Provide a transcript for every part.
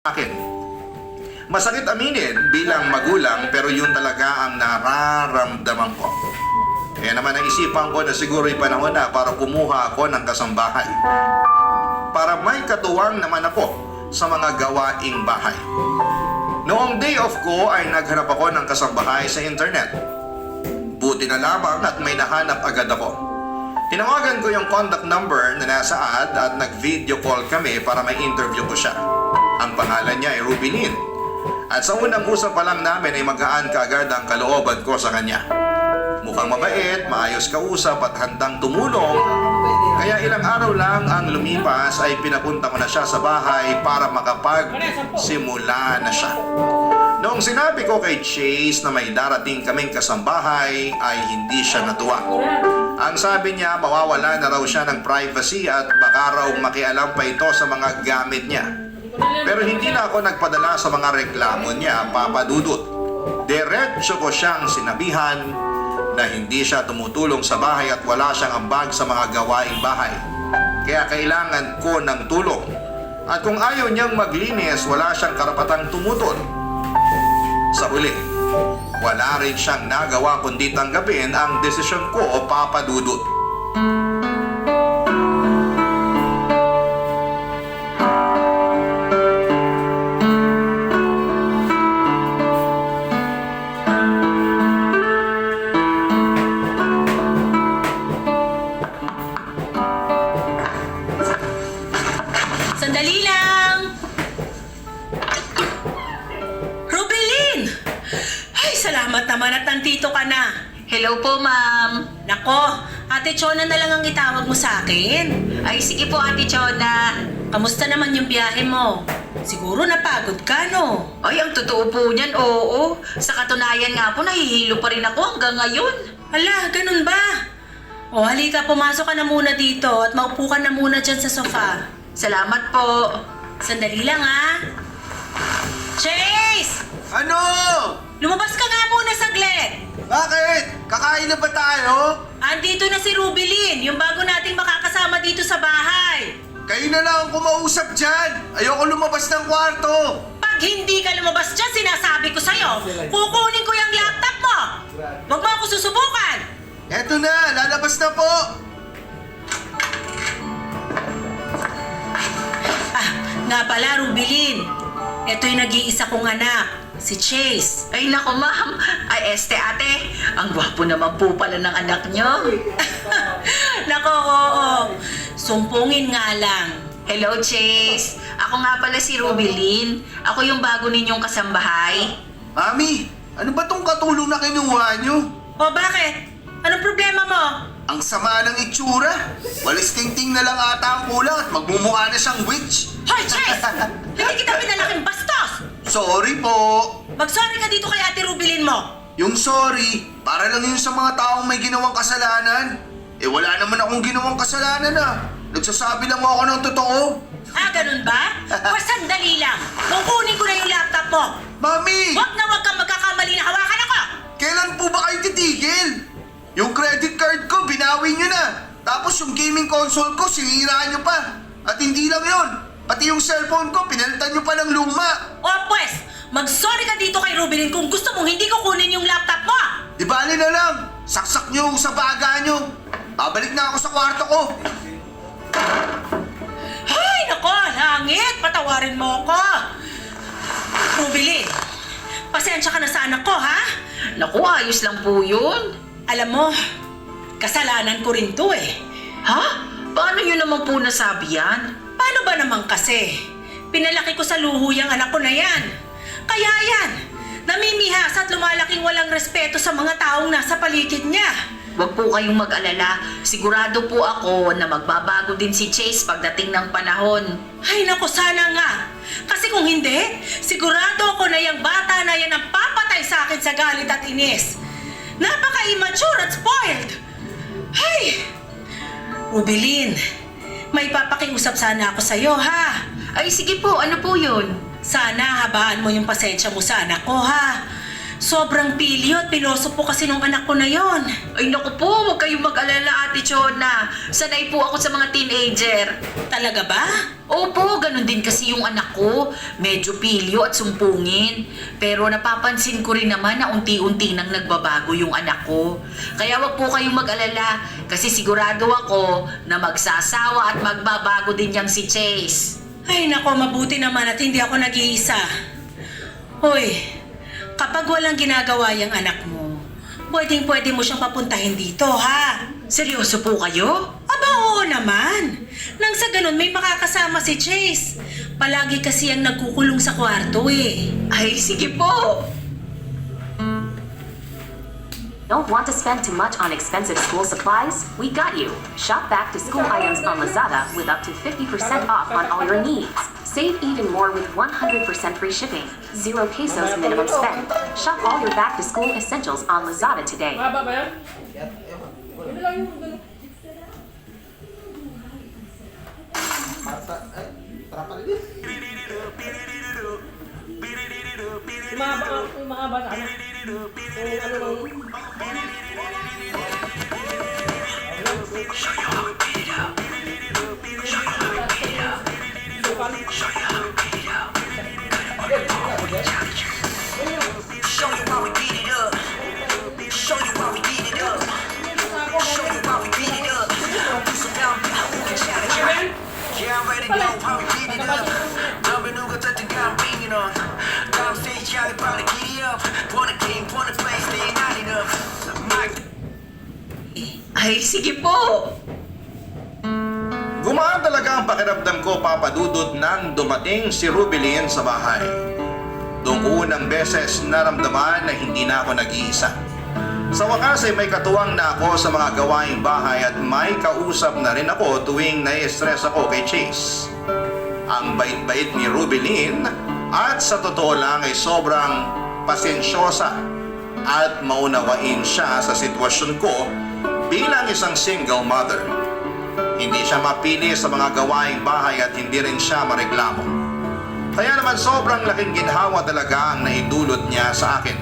Akin. Masakit aminin bilang magulang pero yun talaga ang nararamdaman ko. Kaya naman naisipan ko na siguro'y panahon na para kumuha ako ng kasambahay. Para may katuwang naman ako sa mga gawaing bahay. Noong day off ko ay naghanap ako ng kasambahay sa internet. Buti na lamang at may nahanap agad ako. Tinawagan ko yung contact number na nasa ad at nag-video call kami para may interview ko siya. Ang pangalan niya ay Rubilin. At sa unang usap pa lang namin ay magaan kaagad ang kalooban ko sa kanya. Mukhang mabait, maayos kausap at handang tumulong. Kaya ilang araw lang ang lumipas ay pinapunta ko na siya sa bahay para makapagsimula na siya. Noong sinabi ko kay Chase na may darating kaming kasambahay ay hindi siya natuwa. Ang sabi niya mawawala na raw siya ng privacy at baka raw makialam pa ito sa mga gamit niya. Pero hindi na ako nagpadala sa mga reklamo niya, Papa Dudut. Diretso ko siyang sinabihan na hindi siya tumutulong sa bahay at wala siyang ambag sa mga gawaing bahay. Kaya kailangan ko ng tulong. At kung ayaw niyang maglinis, wala siyang karapatang tumutol. Sa huli, wala rin siyang nagawa kundi tanggapin ang desisyon ko, Papa Dudut. Sandali lang! Rubilin! Ay, salamat naman at nandito ka na. Hello po, ma'am. Nako, Ate Chona na lang ang itawag mo sa akin. Ay, sige po, Ate Chona. Kamusta naman yung biyahe mo? Siguro napagod ka, no? Ay, ang totoo po niyan, oo. Sa katunayan nga po, nahihilo pa rin ako hanggang ngayon. Hala, ganun ba? O, halika, pumasok ka na muna dito at maupo ka na muna dyan sa sofa. Salamat po. Sandali lang, ha? Chase! Ano? Lumabas ka nga muna saglit! Bakit? Kakain na ba tayo? Andito na si Rubilin, yung bago nating makakasama dito sa bahay. Kayo na lang ang kumausap dyan. Ayoko lumabas ng kwarto. Pag hindi ka lumabas dyan, sinasabi ko sa'yo, kukunin ko yung laptop mo. Huwag mo ako susubukan. Eto na, lalabas na po. Nga pala, Rubilin, ito yung nag-iisa kong anak, si Chase. Ay, nako, ma'am. Ay, ate. Ang gwapo naman po pala ng anak niyo. Nako, oo. Sumpungin nga lang. Hello, Chase. Ako nga pala si Rubilin. Ako yung bago ninyong kasambahay. Mami, ano ba tong katulong na kinuha nyo? O bakit? Anong problema mo? Ang sama ng itsura. Walis tingting na lang ata ang kulang at magmumukha na siyang witch. Hoy, Chase! Hindi kita pinalaking bastos! Sorry po. Mag-sorry ka dito kay Ate Rubilin mo. Yung sorry, para lang yun sa mga taong may ginawang kasalanan. Eh wala naman akong ginawang kasalanan ah. Nagsasabi lang ako ng totoo. Ah, ganun ba? O sandali lang. Kukunin ko na yung laptop mo. Mami! Huwag na huwag kang magkakamali na hawakan ako! Kailan po ba kayo titigil? Yung credit card ko, binawi nyo na. Tapos yung gaming console ko, sinira nyo pa. At hindi lang yon, pati yung cellphone ko, pinalitan nyo pa ng luma. O pues, mag-sorry ka dito kay Rubilin kung gusto mong hindi ko kunin yung laptop mo! Di bali na lang, saksak nyo sa baga nyo. Babalik na ako sa kwarto ko. Ay, nako, langit! Patawarin mo ako! Rubilin, pasensya ka na sa anak ko, ha? Naku, ayos lang po yun. Alam mo, kasalanan ko rin to eh. Ha? Paano nyo naman po nasabi yan? Paano ba naman kasi? Pinalaki ko sa luho yung anak ko na yan. Kaya yan, namimihas at lumalaking walang respeto sa mga taong nasa paligid niya. Huwag po kayong mag-alala. Sigurado po ako na magbabago din si Chase pagdating ng panahon. Ay naku, sana nga. Kasi kung hindi, sigurado ako na yung bata na yan ang papatay sa akin sa galit at inis. Napaka-immature at spoiled. Ay! Rubilin, may papakiusap sana ako sa'yo, ha? Ay, sige po. Ano po yun? Sana habaan mo yung pasensya mo sa anak ko, ha? Sobrang pilyo at piloso po kasi nung anak ko na yon. Ay naku po, huwag kayong mag-alala, Ate Chona. Sanay po ako sa mga teenager. Talaga ba? Opo, ganun din kasi yung anak ko. Medyo pilyo at sumpungin. Pero napapansin ko rin naman na unti-unti nang nagbabago yung anak ko. Kaya wag po kayong mag-alala kasi sigurado ako na magsasawa at magbabago din yang si Chase. Ay nako, mabuti naman at hindi ako nag-iisa. Hoy, kapag walang ginagawa yung anak mo, pwedeng-pwede mo siyang papuntahin dito, ha? Seryoso po kayo? Aba, oo naman. Nang sa ganun, may makakasama si Chase. Palagi kasi ang nagkukulong sa kwarto eh. Ay, sige po. Don't want to spend too much on expensive school supplies? We got you! Shop back to school items on Lazada with up to 50% off on all your needs. Save even more with 100% free shipping, 0 pesos minimum spend. Shop all your back to school essentials on Lazada today. Maba ba yan? Yun lang yung ganun. Yung mga bata, ano? Yung ano lang. Show you how we beat it up. Show you how we beat it up. Show you how we beat it up. Do some down, who can challenge you? Yeah, I'm ready to know how we beat it up. Dumping 누가 touching gun bringing on. Down stage, y'all probably giddy up. Wanna game, wanna play, stay not enough. Mike. Ay, sige po. Gumaan talaga ang pakiramdam ko, Papa Dudut, nang dumating si Rubilin sa bahay. Doon ko unang beses naramdaman na hindi na ako nag-iisa. Sa wakas ay may katuwang na ako sa mga gawaing bahay at may kausap na rin ako tuwing nai-stress ako kay Chase. Ang bait-bait ni Rubilin at sa totoo lang ay sobrang pasensyosa at maunawain siya sa sitwasyon ko bilang isang single mother. Hindi siya mapili sa mga gawaing bahay at hindi rin siya mareklamo. Kaya naman sobrang laking ginhawa talaga ang naidulot niya sa akin.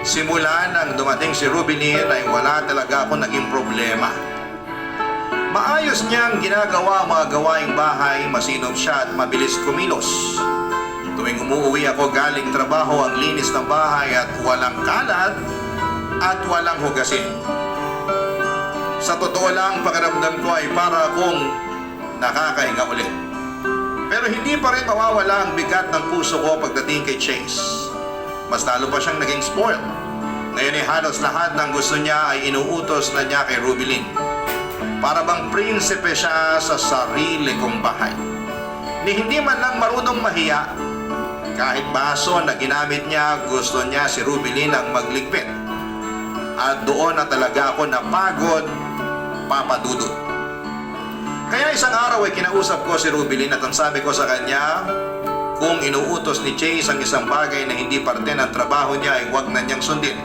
Simula nang dumating si Rubilin ay wala talaga ako naging problema. Maayos niyang ginagawa ang mga gawaing bahay, masinop siya at mabilis kumilos. Tuwing umuwi ako galing trabaho, ang linis ng bahay at walang kalat at walang hugasin. Sa totoo lang, pakiramdam ko ay para akong nakakahinga ulit. Pero hindi pa rin mawawala ang bigat ng puso ko pagdating kay Chase. Mas lalo pa siyang naging spoiled. Ngayon ay halos lahat ng gusto niya ay inuutos na niya kay Rubilin. Para bang prinsipe siya sa sarili kong bahay. Ni hindi man lang marunong mahiya. Kahit baso na ginamit niya, gusto niya si Rubilin ang magligpit. At doon na talaga ako napagod, Papa Dudut. Kaya isang araw ay kinausap ko si Rubilin at ang sabi ko sa kanya, kung inuutos ni Chase ang isang bagay na hindi parte ng trabaho niya ay huwag na niyang sundin.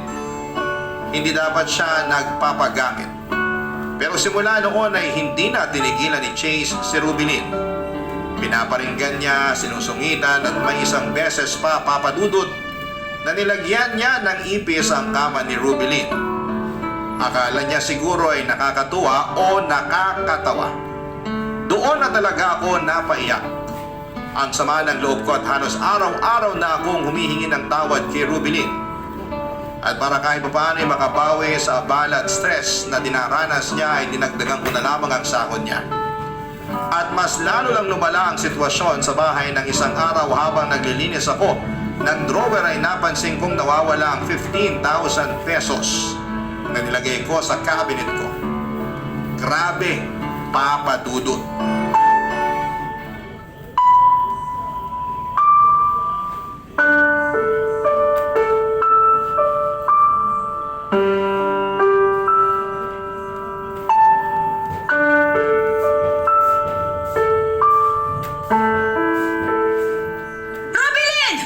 Hindi dapat siya nagpapagamit. Pero simula noon ay hindi na tinigilan ni Chase si Rubilin. Pinaparinggan niya, sinusungitan at may isang beses pa, Papa Dudut, na nilagyan niya ng ipis ang kama ni Rubilin. Akala niya siguro ay nakakatuwa o nakakatawa. Doon na talaga ako napaiyak. Ang sama ng loob ko at halos araw-araw na akong humihingi ng tawad kay Rubilin. At para kahit papaano ay makabawi sa abala at stress na dinaranas niya ay dinagdagan ko na lamang ang sahod niya. At mas lalo lang lumala ang sitwasyon sa bahay ng isang araw habang naglilinis ako ng drawer ay napansin kong nawawala ang 15,000 pesos na nilagay ko sa cabinet ko. Grabe, Papa Dudut. Rubilin!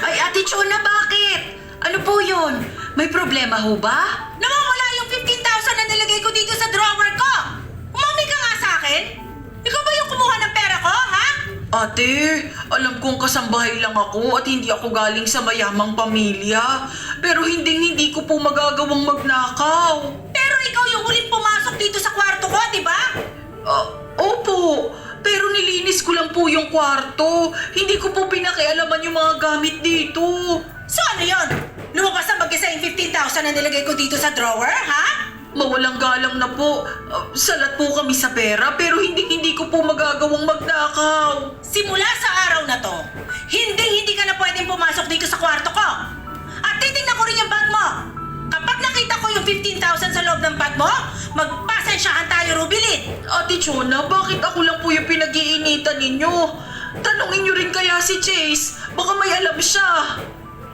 Ay, Ate Chona, bakit? Ano po yun? May problema ho ba? Nawawala yung 15,000 na nilagay ko dito sa drawer ko! Umami ka nga sa akin! Ikaw ba yung kumuha ng pera ko, ha? O Ate, alam kong kasambahay lang ako at hindi ako galing sa mayamang pamilya. Pero hindi ko po magagawang magnakaw. Pero ikaw yung huling pumasok dito sa kwarto ko, di ba? Opo, pero nilinis ko lang po yung kwarto. Hindi ko po pinakialaman yung mga gamit dito. So ano yon? Lumabas na mag-isa yung 15,000 na nilagay ko dito sa drawer, ha? Mawalang galang na po. Salat po kami sa pera pero hindi ko po magagawang magnakaw. Simula sa araw na to, hindi ka na pwedeng pumasok dito sa kwarto ko. At titingnan ko rin yung bag mo. Kapag nakita ko yung 15,000 sa loob ng bag mo, magpasensyahan tayo, Rubilin. Ate Chona, bakit ako lang po yung pinag-iinitan ninyo? Tanungin niyo rin kaya si Chase. Baka may alam siya.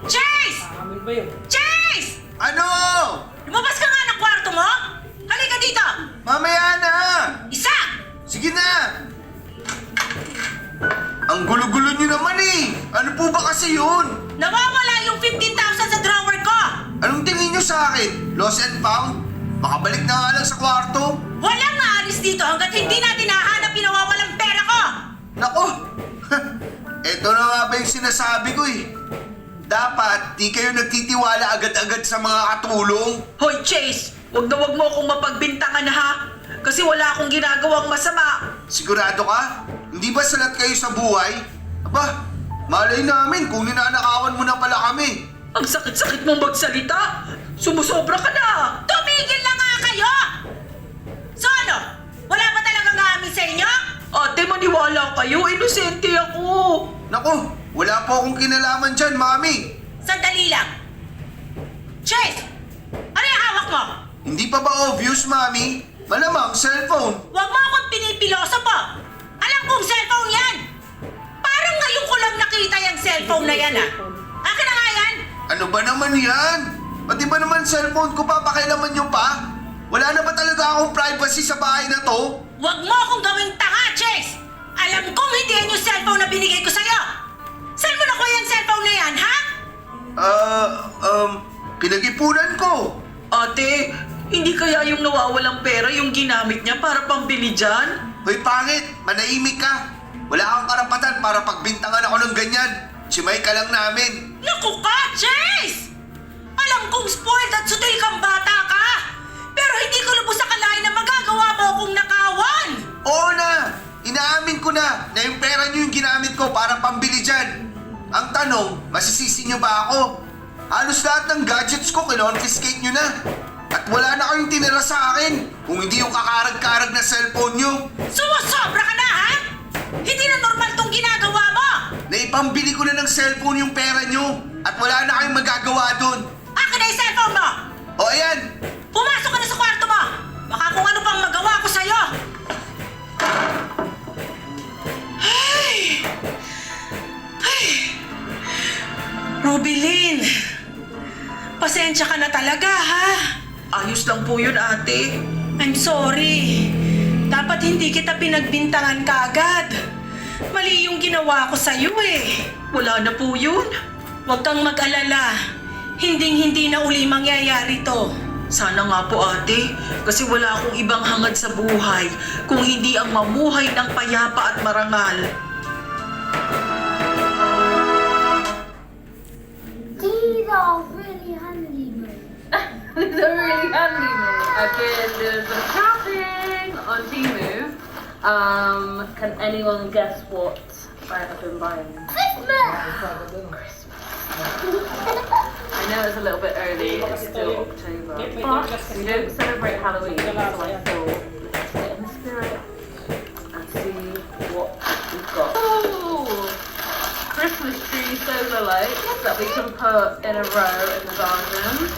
Chase! Amin ba yun? Chase! Ano? Lumabas ka nga ng kwarto mo! Halika dito! Mamaya na! Isa! Sige na! Ang gulo-gulo nyo naman eh! Ano po ba kasi yun? Nawawala yung 15,000 sa drawer ko! Anong tingin nyo sa akin? Lost and found? Makabalik na nga lang sa kwarto? Walang naalis dito hanggat hindi natin nahanap yung nawawalang pera ko! Nako! Eto na nga ba yung sinasabi ko eh. Dapat di kayo nagtitiwala agad-agad sa mga katulong. Hoy Chase, wag mo akong mapagbintangan ha. Kasi wala akong ginagawang masama. Sigurado ka? Hindi ba salat kayo sa buhay? Aba, malay namin kung ninanakawan mo na pala kami. Ang sakit-sakit mong magsalita. Sumusobra ka na. Tumigil na nga kayo! So ano? Wala ba talagang amin sa inyo? Ate, maniwala kayo. Inosente ako. Nako, wala po akong kinalaman dyan, Mami. Sandali lang. Chase! Ano yung hawak mo? Hindi pa ba obvious, Mami? Malamang cellphone. Huwag mo akong pinipiloso po. Alam kong cellphone yan. Parang ngayon ko lang nakita yung cellphone na yan ah. Akin na nga yan. Ano ba naman yan? Pati ba naman cellphone ko papakialaman nyo pa? Wala na ba talaga akong privacy sa bahay na to? Huwag mo akong gawing tanga, Chase. Alam kong hindi yan yung cellphone na binigay ko sa'yo. Saan mo nakuha yung cellphone na yan, ha? Pinag-ipunan ko. Ate, hindi kaya yung nawawalang pera yung ginamit niya para pambili dyan? Hoy pangit, manahimik ka. Wala kang karapatan para pagbintangan ako ng ganyan. Simay ka lang namin. Naku ka, Chase! Alam kong spoiled at sutil kang bata ka. Pero hindi ko lubos akalain na magagawa mo akong nakawan. Oo na, inaamin ko na yung pera nyo yung ginamit ko para pambili dyan. Ang tanong, masisisi nyo ba ako? Halos lahat ng gadgets ko kinonfiscate nyo na. At wala na kayong tinira sa akin kung hindi yung kakarag-karag na cellphone nyo. Sumusobra ka na, ha? Hindi na normal tong ginagawa mo. Naipambili ko na ng cellphone yung pera nyo at wala na kayong magagawa dun. Akin na yung cellphone mo. O ayan, Pumasok ka na sa kwarto mo. Baka kung ano pang magawa ko sa'yo. Ay! Rubilin, pasensya ka na talaga, ha? Ayos lang po yun, ate. I'm sorry. Dapat hindi kita pinagbintangan kaagad. Mali yung ginawa ko sa'yo eh. Wala na po yun. Huwag kang mag-alala. Hinding-hindi na uli mangyayari to. Sana nga po ate, kasi wala akong ibang hangad sa buhay kung hindi ang mamuhay ng payapa at marangal. These are really handy, mate. These are really handy, mate. I've been doing some shopping on Temu. Can anyone guess what I have been buying? Christmas! I know it's a little bit early, it's still October, but we don't celebrate Halloween, so I thought let's get in the spirit and see what we've got. Ooh! Christmas tree solar lights that we can put in a row in the garden.